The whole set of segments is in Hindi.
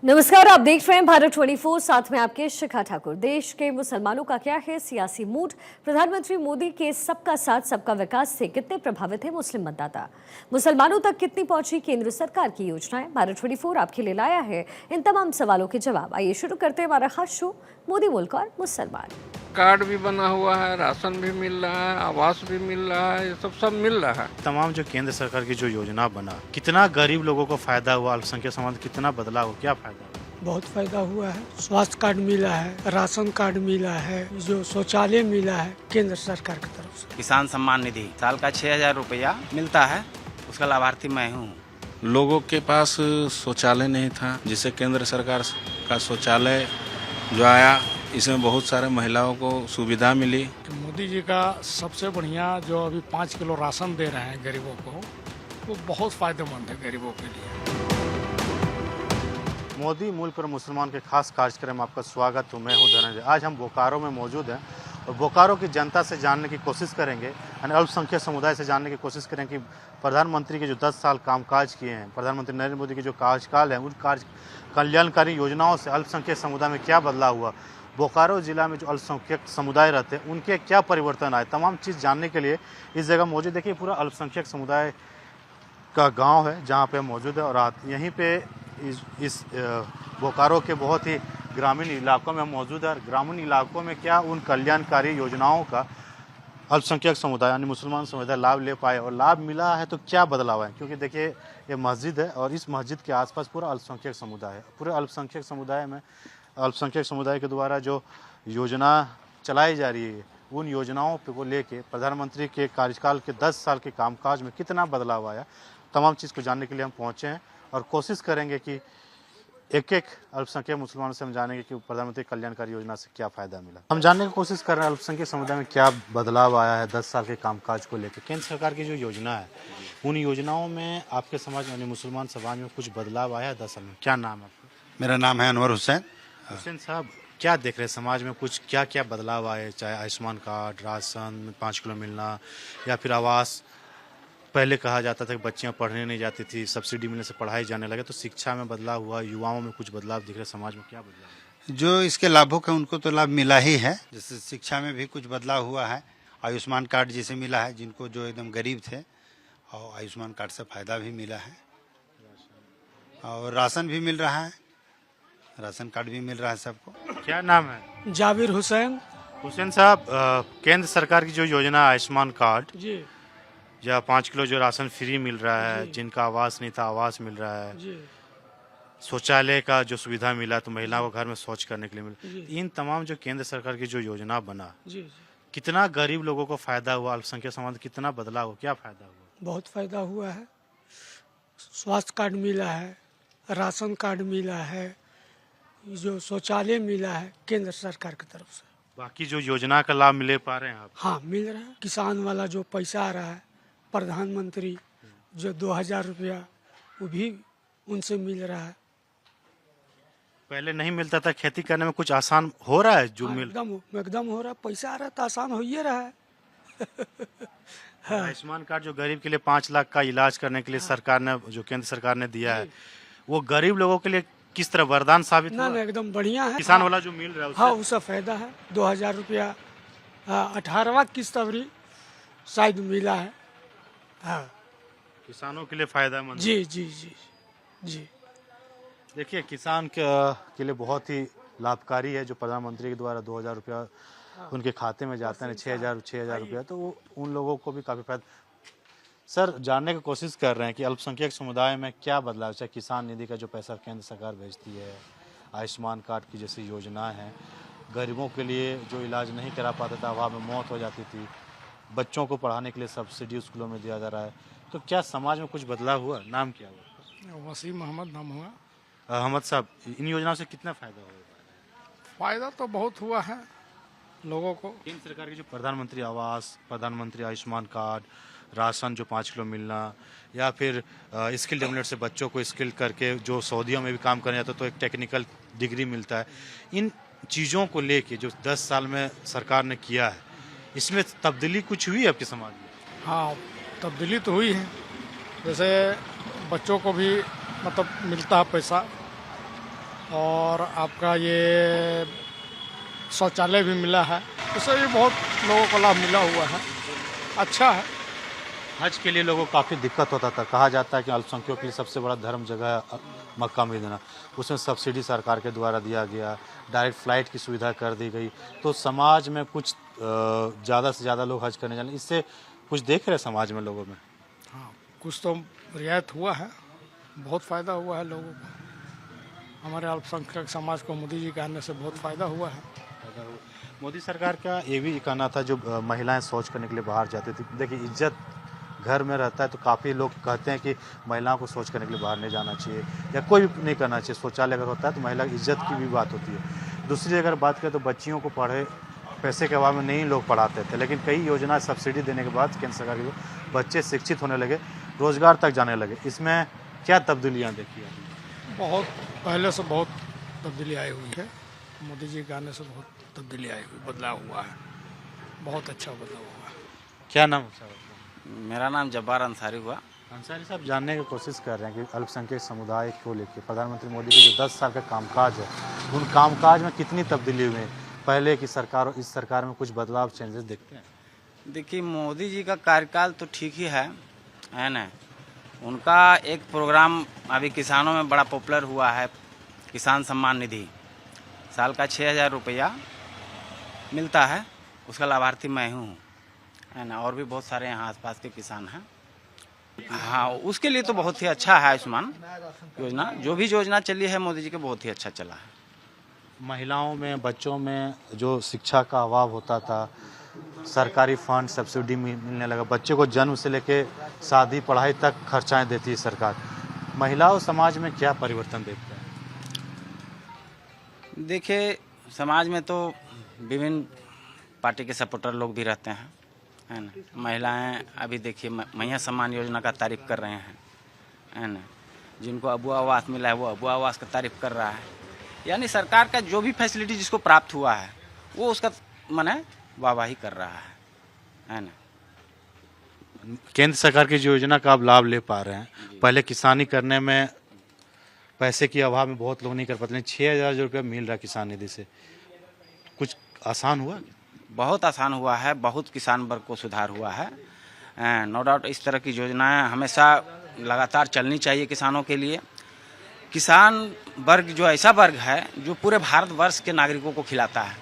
नमस्कार, आप देख रहे हैं भारत 24, साथ में आपके शिखा ठाकुर। देश के मुसलमानों का क्या है सियासी मूड? प्रधानमंत्री मोदी के सबका साथ सबका विकास से कितने प्रभावित है मुस्लिम मतदाता? मुसलमानों तक कितनी पहुंची केंद्र सरकार की योजनाएं? भारत 24 आपके लिए लाया है इन तमाम सवालों के जवाब। आइए शुरू करते हैं हमारा खास शो मोदी मुल्क और मुसलमान। कार्ड भी बना हुआ है, राशन भी मिल रहा है, आवास भी मिल रहा है, ये सब मिल रहा है। तमाम जो केंद्र सरकार की जो योजना बना, कितना गरीब लोगों को फायदा हुआ, अल्पसंख्यक समाज कितना बदलाव हुआ, क्या फायदा हुआ? बहुत फायदा हुआ है। स्वास्थ्य कार्ड मिला है, राशन कार्ड मिला है, जो शौचालय मिला है केंद्र सरकार की तरफ से। किसान सम्मान निधि साल का 6,000 रुपया मिलता है, उसका लाभार्थी मैं हूँ। लोगों के पास शौचालय नहीं था, जिससे केंद्र सरकार का शौचालय जो आया, इसमें बहुत सारे महिलाओं को सुविधा मिली। मोदी जी का सबसे बढ़िया जो अभी 5 किलो राशन दे रहे हैं गरीबों को, वो बहुत फायदेमंद है गरीबों के लिए। मोदी मुल्क और मुसलमान के खास कार्यक्रम में आपका स्वागत हूँ। मैं हूँ धनंजय। आज हम बोकारो में मौजूद हैं और बोकारो की जनता से जानने की कोशिश करेंगे, यानी अल्पसंख्यक समुदाय से जानने की कोशिश करेंगे कि प्रधानमंत्री के जो 10 साल कामकाज किए हैं, प्रधानमंत्री नरेंद्र मोदी के जो कार्यकाल है, उन कल्याणकारी योजनाओं से अल्पसंख्यक समुदाय में क्या बदलाव हुआ, बोकारो जिला में जो अल्पसंख्यक समुदाय रहते हैं उनके क्या परिवर्तन आए, तमाम चीज़ जानने के लिए इस जगह मौजूद। देखिए, पूरा अल्पसंख्यक समुदाय का गांव है जहां पे मौजूद है और यहीं पे इस बोकारो के बहुत ही ग्रामीण इलाकों में मौजूद है। और ग्रामीण इलाकों में क्या उन कल्याणकारी योजनाओं का अल्पसंख्यक समुदाय यानी मुसलमान समुदाय लाभ ले पाए और लाभ मिला है तो क्या बदलाव है? क्योंकि देखिए, ये मस्जिद है और इस मस्जिद के आसपास पूरा अल्पसंख्यक समुदाय है। पूरे अल्पसंख्यक समुदाय में अल्पसंख्यक समुदाय के द्वारा जो योजना चलाई जा रही है, उन योजनाओं को लेके प्रधानमंत्री के कार्यकाल के 10 साल के कामकाज में कितना बदलाव आया, तमाम चीज़ को जानने के लिए हम पहुँचे हैं और कोशिश करेंगे कि एक एक अल्पसंख्यक मुसलमानों से हम जानेंगे कि प्रधानमंत्री कल्याणकारी योजना से क्या फ़ायदा मिला। हम जानने की कोशिश कर रहे हैं अल्पसंख्यक समुदाय में क्या बदलाव आया है 10 साल के कामकाज को लेकर। केंद्र सरकार की जो योजना है, उन योजनाओं में आपके समाज यानी मुसलमान समाज में कुछ बदलाव आया है 10 साल में? क्या नाम है आपका? मेरा नाम है अनवर हुसैन। हुसैन साहब, क्या देख रहे हैं समाज में कुछ क्या क्या बदलाव आए, चाहे आयुष्मान कार्ड, राशन 5 किलो मिलना या फिर आवास? पहले कहा जाता था कि बच्चियां पढ़ने नहीं जाती थी, सब्सिडी मिलने से पढ़ाई जाने लगे, तो शिक्षा में बदलाव हुआ, युवाओं में कुछ बदलाव दिख रहे, समाज में क्या बदलाव? जो इसके लाभुक है उनको तो लाभ मिला ही है। जैसे शिक्षा में भी कुछ बदलाव हुआ है, आयुष्मान कार्ड जिसे मिला है, जिनको जो एकदम गरीब थे और आयुष्मान कार्ड से फायदा भी मिला है, और राशन भी मिल रहा है, राशन कार्ड भी मिल रहा है सबको। क्या नाम है? जाबिर हुसैन। हुसैन साहब, केंद्र सरकार की जो योजना है आयुष्मान कार्ड जी या 5 किलो जो राशन फ्री मिल रहा है, जिनका आवास नहीं था आवास मिल रहा है, जी शौचालय का जो सुविधा मिला तो महिलाओं को घर में शौच करने के लिए जी। मिला, इन तमाम जो केंद्र सरकार की जो योजना बना, जी जी कितना गरीब लोगों को फायदा हुआ, अल्पसंख्यक समाज कितना बदलाव हुआ, क्या फायदा हुआ? बहुत फायदा हुआ है। स्वास्थ्य कार्ड मिला है, राशन कार्ड मिला है, जो शौचालय मिला है केंद्र सरकार की तरफ से। बाकी जो योजना का लाभ मिले पा रहे हैं आप? हाँ, मिल रहा है। किसान वाला जो पैसा आ रहा है, प्रधानमंत्री जो 2,000 रुपया, वो भी उनसे मिल रहा है। पहले नहीं मिलता था, खेती करने में कुछ आसान हो रहा है जो मिल? एकदम हो रहा है। पैसा आ रहा है तो आसान हो ही रहा है। आयुष्मान कार्ड जो गरीब के लिए 5 लाख का इलाज करने के लिए सरकार ने, जो केंद्र सरकार ने दिया है, वो गरीब लोगों के लिए किस तरह वरदान साबित हुआ? ना एकदम बढ़िया है। किसान वाला जो मिल रहा है हाँ, उससे फायदा है। 2,000 रुपया 18वां किस्त अवरी शायद मिला है। हाँ, किसानों के लिए फायदेमंद। जी जी जी जी। देखिए, किसान के लिए बहुत ही लाभकारी है जो प्रधानमंत्री के द्वारा 2,000 रुपया उनके खाते में जाता है, 6,000 रुपया, तो वो उन लोगों को भी काफ़ी फायदा। सर, जानने की कोशिश कर रहे हैं कि अल्पसंख्यक समुदाय में क्या बदलाव, चाहे किसान निधि का जो पैसा केंद्र सरकार भेजती है, आयुष्मान कार्ड की जैसी योजना है, गरीबों के लिए जो इलाज नहीं करा पाता था, अभाव में मौत हो जाती थी, बच्चों को पढ़ाने के लिए सब्सिडी स्कूलों में दिया जा रहा है, तो क्या समाज में कुछ बदलाव हुआ? नाम क्या हुआ? वसीम मोहम्मद नाम हुआ। अहमद साहब, इन योजनाओं से कितना फायदा हुआ? फायदा तो बहुत हुआ है लोगों को। केंद्र सरकार की जो प्रधानमंत्री आवास, प्रधानमंत्री आयुष्मान कार्ड, राशन जो 5 किलो मिलना, या फिर स्किल डेवलपमेंट से बच्चों को स्किल करके जो सऊदीयों में भी काम करने जाता है तो एक टेक्निकल डिग्री मिलता है, इन चीज़ों को लेके जो 10 साल में सरकार ने किया है, इसमें तब्दीली कुछ हुई है आपके समाज में? हाँ, तब्दीली तो हुई है। जैसे बच्चों को भी मतलब मिलता है पैसा, और आपका ये शौचालय भी मिला है। इससे भी बहुत लोगों को लाभ मिला हुआ है, अच्छा है। हज के लिए लोगों को काफ़ी दिक्कत होता था। कहा जाता है कि अल्पसंख्यकों के लिए सबसे बड़ा धर्म जगह है मक्का मदीना। उसमें सब्सिडी सरकार के द्वारा दिया गया, डायरेक्ट फ़्लाइट की सुविधा कर दी गई, तो समाज में कुछ ज़्यादा से ज़्यादा लोग हज करने जाने, इससे कुछ देख रहे समाज में लोगों में। हाँ, कुछ तो रियायत हुआ है, बहुत फ़ायदा हुआ है लोगों को। हमारे अल्पसंख्यक समाज को मोदी जी के आने से बहुत फ़ायदा हुआ है। मोदी सरकार का ये भी कहना था, जो महिलाएं शौच करने के लिए बाहर जाती थी, देखिए इज्जत घर में रहता है तो काफ़ी लोग कहते हैं कि महिलाओं को शौच करने के लिए बाहर नहीं जाना चाहिए या कोई भी नहीं करना चाहिए। शौचालय अगर होता है तो महिला की इज्जत की भी बात होती है। दूसरी अगर बात करें तो बच्चियों को पढ़े पैसे के अभाव में नहीं लोग पढ़ाते थे, लेकिन कई योजना सब्सिडी देने के बाद केंद्र सरकार के बच्चे शिक्षित होने लगे, रोजगार तक जाने लगे। इसमें क्या तब्दीलियाँ देखी आपने? बहुत पहले से बहुत तब्दीली आई हुई है। मोदी जी के आने से बहुत तब्दीली आई हुई, बदलाव हुआ है, बहुत अच्छा बदलाव हुआ है। क्या नाम है? मेरा नाम जब्बार अंसारी हुआ। अंसारी साहब, जानने की कोशिश कर रहे हैं कि अल्पसंख्यक समुदाय को लेकर प्रधानमंत्री मोदी के जो 10 साल का कामकाज है, उन कामकाज में कितनी तब्दीली हुई है? पहले की सरकार और इस सरकार में कुछ बदलाव, चेंजेस देखते हैं? देखिए, मोदी जी का कार्यकाल तो ठीक ही है ना। उनका एक प्रोग्राम अभी किसानों में बड़ा पॉपुलर हुआ है, किसान सम्मान निधि। साल का 6,000 रुपया मिलता है, उसका लाभार्थी मैं हूँ, है ना। और भी बहुत सारे यहाँ आसपास के किसान हैं। हाँ, उसके लिए तो बहुत ही अच्छा है आयुष्मान योजना। जो भी योजना चली है मोदी जी के, बहुत ही अच्छा चला है। महिलाओं में, बच्चों में जो शिक्षा का अभाव होता था, सरकारी फंड सब्सिडी मिलने लगा। बच्चे को जन्म से लेके शादी पढ़ाई तक खर्चाएं देती है सरकार। महिलाओं समाज में क्या परिवर्तन देखते हैं? देखिए, समाज में तो विभिन्न पार्टी के सपोर्टर लोग भी रहते हैं, है ना। महिलाएं अभी देखिए मैया सम्मान योजना का तारीफ कर रहे हैं, है ना। जिनको अबुआ आवास मिला है वो अबुआ आवास का तारीफ कर रहा है। यानी सरकार का जो भी फैसिलिटी जिसको प्राप्त हुआ है वो उसका माने वाहवाही कर रहा है ना। केंद्र सरकार की जो योजना का आप लाभ ले पा रहे हैं, पहले किसानी करने में पैसे के अभाव में बहुत लोग नहीं कर पाते, लेकिन 6,000 रुपया मिल रहा है किसान निधि से, कुछ आसान हुआ? बहुत आसान हुआ है, बहुत किसान वर्ग को सुधार हुआ है। नो डाउट इस तरह की योजनाएं हमेशा लगातार चलनी चाहिए किसानों के लिए। किसान वर्ग जो ऐसा वर्ग है जो पूरे भारतवर्ष के नागरिकों को खिलाता है,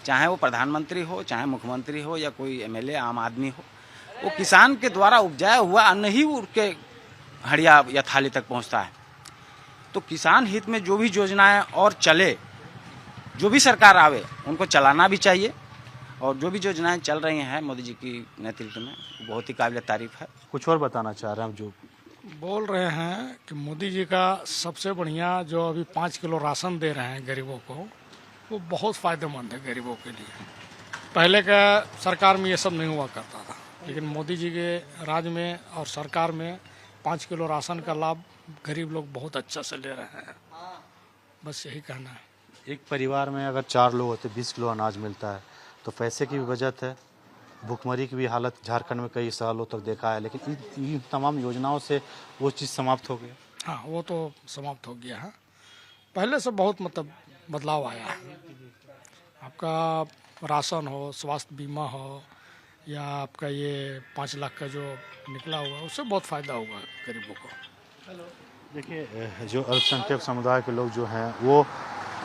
चाहे वो प्रधानमंत्री हो, चाहे मुख्यमंत्री हो, या कोई एमएलए आम आदमी हो, वो किसान के द्वारा उपजाया हुआ अन्न ही उनके हड़िया या थाली तक पहुंचता है। तो किसान हित में जो भी योजनाएं और चले, जो भी सरकार आवे, उनको चलाना भी चाहिए। और जो भी योजनाएं चल रही हैं मोदी जी की नेतृत्व में, बहुत ही काबिल तारीफ है। कुछ और बताना चाह रहे हैं? जो बोल रहे हैं कि मोदी जी का सबसे बढ़िया जो अभी 5 किलो राशन दे रहे हैं गरीबों को, वो बहुत फ़ायदेमंद है गरीबों के लिए। पहले का सरकार में ये सब नहीं हुआ करता था, लेकिन मोदी जी के राज में और सरकार में 5 किलो राशन का लाभ गरीब लोग बहुत अच्छा से ले रहे हैं। बस यही कहना है। एक परिवार में अगर 4 लोग होते, 20 किलो अनाज मिलता है, तो पैसे की भी बचत है। भुखमरी की भी हालत झारखंड में कई सालों तक देखा है, लेकिन इन तमाम योजनाओं से वो चीज़ समाप्त हो गई। हाँ, वो तो समाप्त हो गया है। पहले से बहुत मतलब बदलाव आया है। आपका राशन हो, स्वास्थ्य बीमा हो, या आपका ये 5 लाख का जो निकला हुआ है, उससे बहुत फ़ायदा हुआ है गरीबों को। देखिए, जो अल्पसंख्यक समुदाय के लोग जो हैं, वो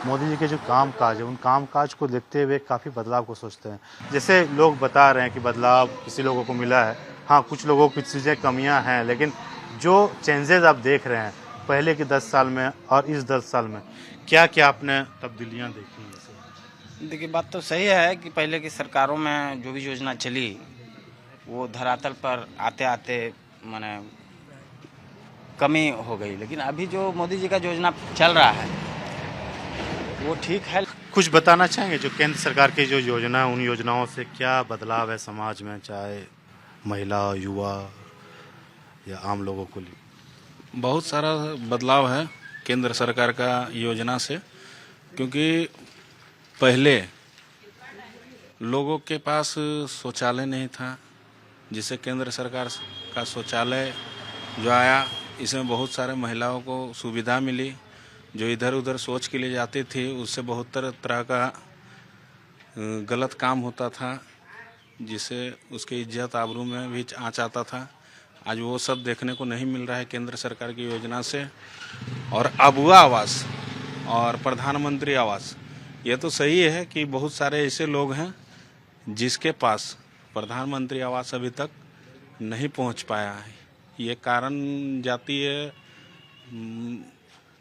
मोदी जी के जो काम काज है, उन काम काज को देखते हुए काफ़ी बदलाव को सोचते हैं। जैसे लोग बता रहे हैं कि बदलाव किसी लोगों को मिला है, हाँ कुछ लोगों की चीज़ें कमियां हैं, लेकिन जो चेंजेस आप देख रहे हैं पहले के 10 साल में और इस 10 साल में, क्या क्या आपने तब्दीलियाँ देखी हैं? देखिए, बात तो सही है कि पहले की सरकारों में जो भी योजना चली वो धरातल पर आते आते माने कमी हो गई, लेकिन अभी जो मोदी जी का योजना चल रहा है वो ठीक है। कुछ बताना चाहेंगे जो केंद्र सरकार की जो योजना है, उन योजनाओं से क्या बदलाव है समाज में, चाहे महिला, युवा या आम लोगों को लिए? बहुत सारा बदलाव है केंद्र सरकार का योजना से, क्योंकि पहले लोगों के पास शौचालय नहीं था, जिससे केंद्र सरकार का शौचालय जो आया, इसमें बहुत सारे महिलाओं को सुविधा मिली। जो इधर उधर सोच के लिए जाते थे उससे बहुत तरह का गलत काम होता था, जिससे उसकी इज्जत आबरू में भी आँच आता था। आज वो सब देखने को नहीं मिल रहा है केंद्र सरकार की योजना से। और अबुआ आवास और प्रधानमंत्री आवास, ये तो सही है कि बहुत सारे ऐसे लोग हैं जिसके पास प्रधानमंत्री आवास अभी तक नहीं पहुंच पाया है। ये कारण जातीय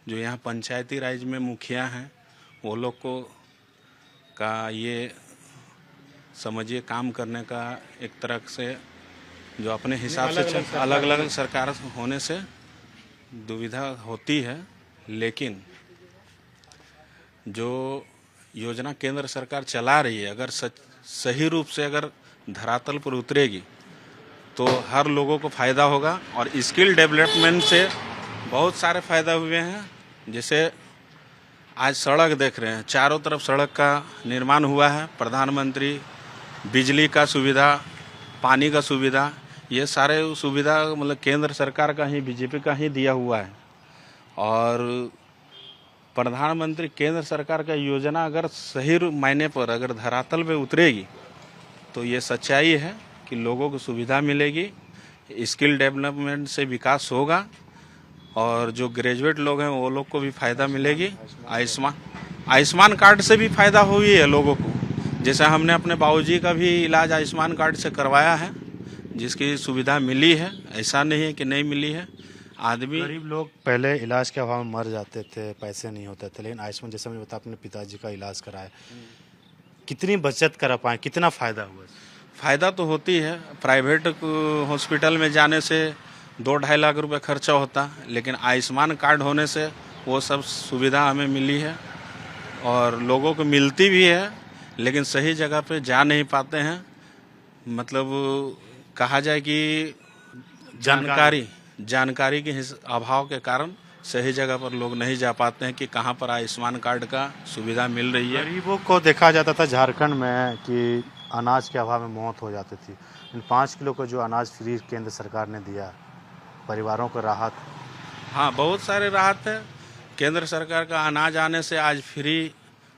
जो यहाँ पंचायती राज में मुखिया हैं वो लोग को का ये समझिए काम करने का एक तरह से जो अपने हिसाब से अलग अलग सरकार होने से दुविधा होती है। लेकिन जो योजना केंद्र सरकार चला रही है अगर सही रूप से अगर धरातल पर उतरेगी तो हर लोगों को फ़ायदा होगा। और स्किल डेवलपमेंट से बहुत सारे फ़ायदा हुए हैं। जैसे आज सड़क देख रहे हैं, चारों तरफ सड़क का निर्माण हुआ है। प्रधानमंत्री बिजली का सुविधा, पानी का सुविधा, ये सारे सुविधा मतलब केंद्र सरकार का ही, बीजेपी का ही दिया हुआ है। और प्रधानमंत्री केंद्र सरकार का योजना अगर सही मायने पर अगर धरातल पे उतरेगी तो ये सच्चाई है कि लोगों को सुविधा मिलेगी, स्किल डेवलपमेंट से विकास होगा और जो ग्रेजुएट लोग हैं वो लोग को भी फ़ायदा मिलेगी। आयुष्मान कार्ड से भी फ़ायदा हुई है लोगों को। जैसे हमने अपने बाबूजी का भी इलाज आयुष्मान कार्ड से करवाया है, जिसकी सुविधा मिली है, ऐसा नहीं है कि नहीं मिली है। आदमी गरीब लोग पहले इलाज के अभाव में मर जाते थे, पैसे नहीं होते थे, लेकिन आयुष्मान जैसे मैंने बताया अपने पिताजी का इलाज कराया, कितनी बचत करा पाए, कितना फ़ायदा हुआ? फ़ायदा तो होती है। प्राइवेट हॉस्पिटल में जाने से 2-2.5 लाख रुपए खर्चा होता, लेकिन आयुष्मान कार्ड होने से वो सब सुविधा हमें मिली है और लोगों को मिलती भी है, लेकिन सही जगह पे जा नहीं पाते हैं। मतलब कहा जाए कि जानकारी के अभाव के कारण सही जगह पर लोग नहीं जा पाते हैं कि कहाँ पर आयुष्मान कार्ड का सुविधा मिल रही है। गरीबों को देखा जाता था झारखंड में कि अनाज के अभाव में मौत हो जाती थी। इन 5 किलो का जो अनाज फ्री केंद्र सरकार ने दिया, परिवारों को राहत। हाँ, बहुत सारे राहत है। केंद्र सरकार का अनाज आने से आज फ्री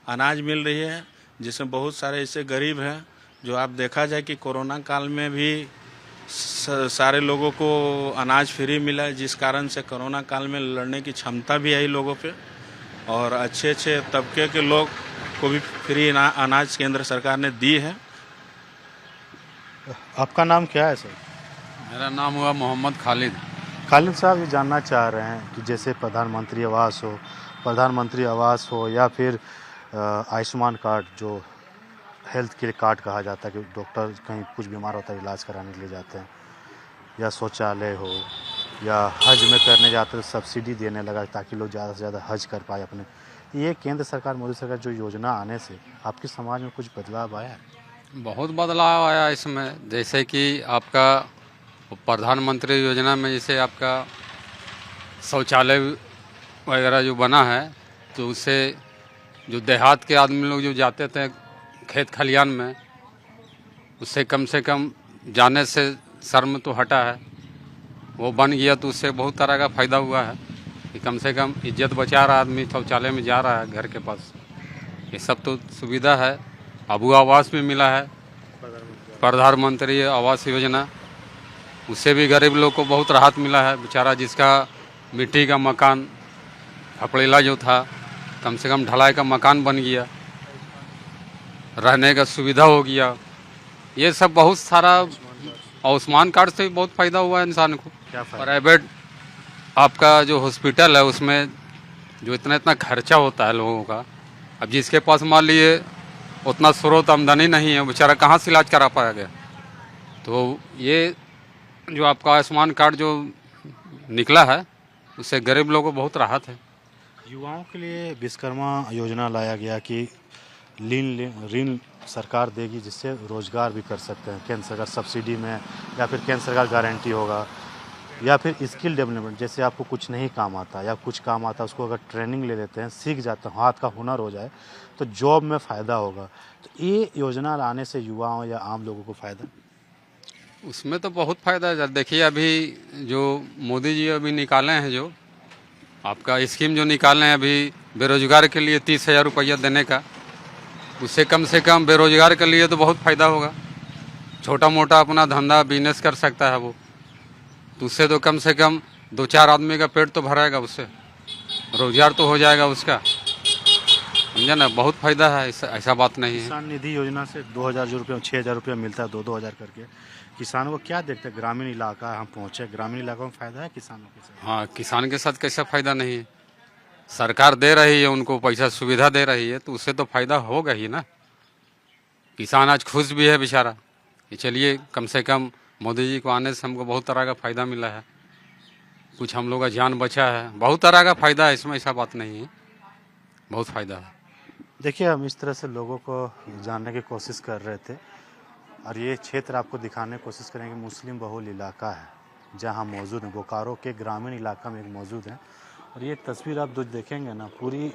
अनाज मिल रही है, जिसमें बहुत सारे ऐसे गरीब हैं जो आप देखा जाए कि कोरोना काल में भी सारे लोगों को अनाज फ्री मिला, जिस कारण से कोरोना काल में लड़ने की क्षमता भी आई लोगों पे और अच्छे अच्छे तबके के लोग को भी फ्री अनाज केंद्र सरकार ने दी है। आपका नाम क्या है सर? मेरा नाम हुआ मोहम्मद खालिद। खालिद साहब, ये जानना चाह रहे हैं कि जैसे प्रधानमंत्री आवास हो या फिर आयुष्मान कार्ड जो हेल्थ के कार्ड कहा जाता है कि डॉक्टर कहीं कुछ बीमार होता है इलाज कराने के लिए जाते हैं, या शौचालय हो या हज में करने जाते हैं सब्सिडी देने लगा ताकि लोग ज़्यादा से ज़्यादा हज कर पाए अपने। ये केंद्र सरकार, मोदी सरकार जो योजना आने से आपके समाज में कुछ बदलाव आया है? बहुत बदलाव आया इसमें। जैसे कि आपका प्रधानमंत्री योजना में जैसे आपका शौचालय वगैरह जो बना है, तो उससे जो देहात के आदमी लोग जो जाते थे खेत खलियान में, उससे कम जाने से शर्म तो हटा है। वो बन गया तो उससे बहुत तरह का फ़ायदा हुआ है कि कम से कम इज्जत बचा रहा आदमी, शौचालय में जा रहा है घर के पास। ये सब तो सुविधा है। अबू आवास भी मिला है, प्रधानमंत्री आवास योजना, उससे भी गरीब लोग को बहुत राहत मिला है। बेचारा जिसका मिट्टी का मकान खपड़ेला जो था, कम से कम ढलाई का मकान बन गया, रहने का सुविधा हो गया। ये सब बहुत सारा आयुष्मान कार्ड से भी बहुत फ़ायदा हुआ है इंसान को। प्राइवेट आपका जो हॉस्पिटल है उसमें जो इतना खर्चा होता है लोगों का, अब जिसके पास मान लिए उतना स्रोत आमदनी नहीं है, बेचारा कहाँ से इलाज करा पाएगा। तो ये जो आपका आयुष्मान कार्ड जो निकला है उससे गरीब लोगों को बहुत राहत है। युवाओं के लिए विश्वकर्मा योजना लाया गया कि ऋण सरकार देगी जिससे रोजगार भी कर सकते हैं। केंद्र सरकार सब्सिडी में या फिर केंद्र सरकार गारंटी होगा, या फिर स्किल डेवलपमेंट, जैसे आपको कुछ नहीं काम आता या कुछ काम आता उसको अगर ट्रेनिंग ले लेते हैं, सीख जाते हैं, हाथ का हुनर हो जाए तो जॉब में फ़ायदा होगा। तो ये योजना लाने से युवाओं या आम लोगों को फ़ायदा? उसमें तो बहुत फ़ायदा है। देखिए अभी जो मोदी जी अभी निकाले हैं जो आपका स्कीम जो निकाले हैं अभी बेरोजगार के लिए 30,000 रुपया देने का, उससे कम से कम बेरोजगार के लिए तो बहुत फ़ायदा होगा। छोटा मोटा अपना धंधा बिजनेस कर सकता है वो, तो उससे तो कम से कम 2-4 आदमी का पेट तो भराएगा, उससे रोजगार तो हो जाएगा उसका, समझे ना। बहुत फ़ायदा है, ऐसा बात नहीं है। किसान निधि योजना से 2,000 रुपये 6,000 रुपया मिलता है, 2-2 हज़ार करके। किसानों को क्या देखते हैं, ग्रामीण इलाका हम पहुँचे, ग्रामीण इलाकों में फ़ायदा है किसानों के साथ? हाँ, किसान के साथ कैसा फ़ायदा नहीं है। सरकार दे रही है उनको पैसा, सुविधा दे रही है, तो उससे तो फ़ायदा होगा ही ना। किसान आज खुश भी है बेचारा कि चलिए कम से कम मोदी जी को आने से हमको बहुत तरह का फ़ायदा मिला है, कुछ हम लोग का जान बचा है, बहुत तरह का फ़ायदा है इसमें, ऐसा बात नहीं है, बहुत फ़ायदा है। देखिए, हम इस तरह से लोगों को जानने की कोशिश कर रहे थे और ये क्षेत्र आपको दिखाने की कोशिश करेंगे। मुस्लिम बहुल इलाका है जहाँ मौजूद है, बोकारो के ग्रामीण इलाका में एक मौजूद है। और ये तस्वीर आप जो देखेंगे ना, पूरी